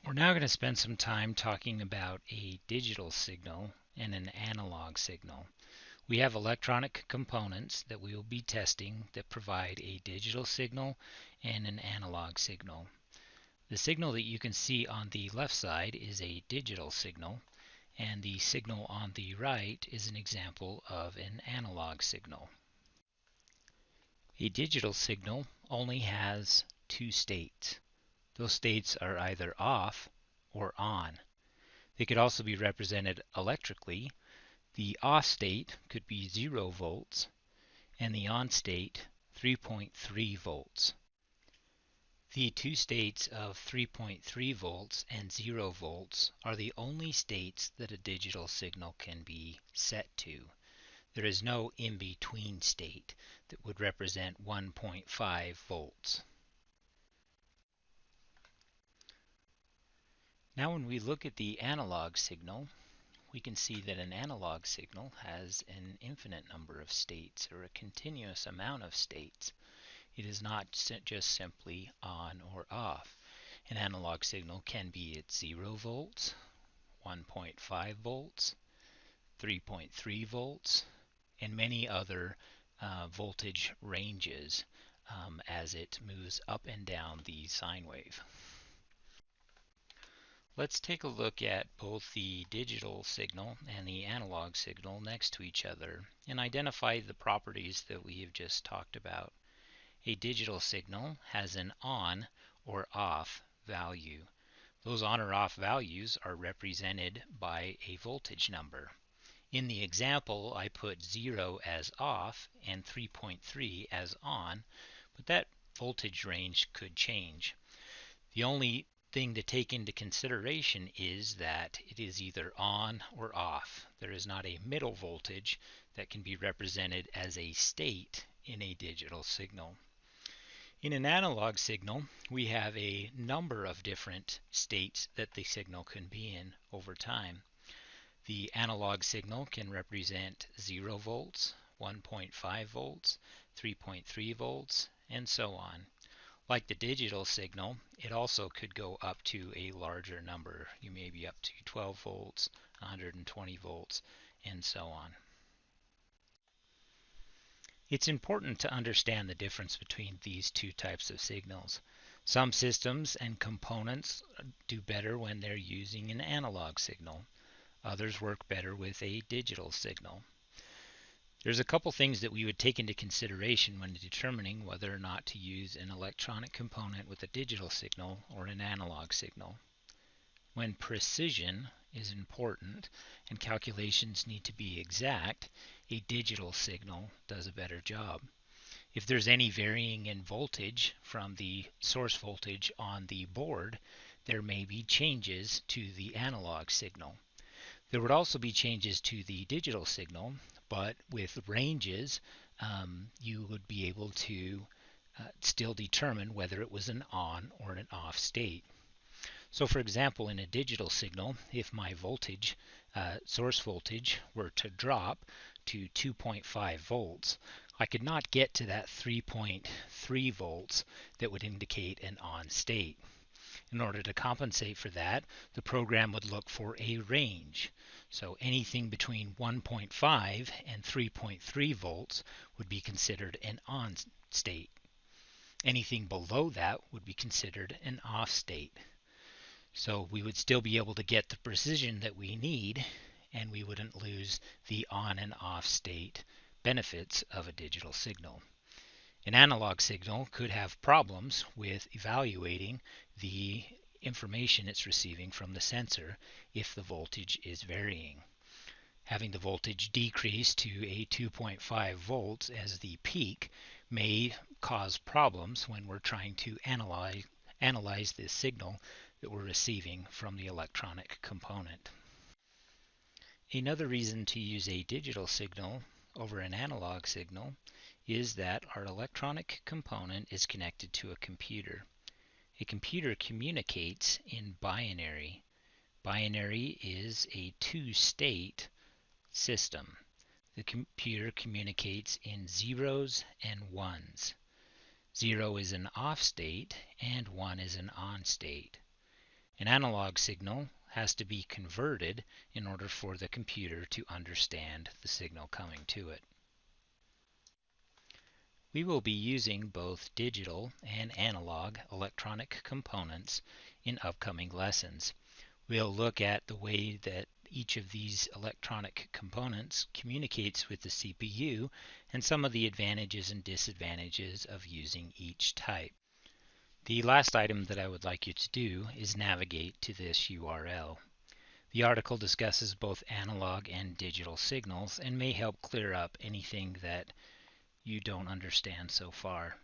We're now going to spend some time talking about a digital signal and an analog signal. We have electronic components that we will be testing that provide a digital signal and an analog signal. The signal that you can see on the left side is a digital signal, and the signal on the right is an example of an analog signal. A digital signal only has two states. Those states are either off or on. They could also be represented electrically. The off state could be 0 volts and the on state 3.3 volts. The two states of 3.3 volts and 0 volts are the only states that a digital signal can be set to. There is no in-between state that would represent 1.5 volts. Now when we look at the analog signal, we can see that an analog signal has an infinite number of states, or a continuous amount of states. It is not just simply on or off. An analog signal can be at 0 volts, 1.5 volts, 3.3 volts, and many other voltage ranges as it moves up and down the sine wave. Let's take a look at both the digital signal and the analog signal next to each other and identify the properties that we have just talked about. A digital signal has an on or off value. Those on or off values are represented by a voltage number. In the example, I put 0 as off and 3.3 as on, but that voltage range could change. The only thing to take into consideration is that it is either on or off. There is not a middle voltage that can be represented as a state in a digital signal. In an analog signal, we have a number of different states that the signal can be in over time. The analog signal can represent 0 volts, 1.5 volts, 3.3 volts, and so on. Like the digital signal, it also could go up to a larger number. You may be up to 12 volts, 120 volts, and so on. It's important to understand the difference between these two types of signals. Some systems and components do better when they're using an analog signal. Others work better with a digital signal. There's a couple things that we would take into consideration when determining whether or not to use an electronic component with a digital signal or an analog signal. When precision is important and calculations need to be exact, a digital signal does a better job. If there's any varying in voltage from the source voltage on the board, there may be changes to the analog signal. There would also be changes to the digital signal, but with ranges, you would be able to still determine whether it was an on or an off state. So for example, in a digital signal, if my voltage, source voltage, were to drop to 2.5 volts, I could not get to that 3.3 volts that would indicate an on state. In order to compensate for that, the program would look for a range. So anything between 1.5 and 3.3 volts would be considered an on state. Anything below that would be considered an off state. So we would still be able to get the precision that we need, and we wouldn't lose the on and off state benefits of a digital signal. An analog signal could have problems with evaluating the information it's receiving from the sensor if the voltage is varying. Having the voltage decrease to a 2.5 volts as the peak may cause problems when we're trying to analyze this signal that we're receiving from the electronic component. Another reason to use a digital signal over an analog signal is that our electronic component is connected to a computer. A computer communicates in binary. Binary is a two-state system. The computer communicates in zeros and ones. 0 is an off state and 1 is an on state. An analog signal has to be converted in order for the computer to understand the signal coming to it. We will be using both digital and analog electronic components in upcoming lessons. We'll look at the way that each of these electronic components communicates with the CPU and some of the advantages and disadvantages of using each type. The last item that I would like you to do is navigate to this URL. The article discusses both analog and digital signals and may help clear up anything that you don't understand so far.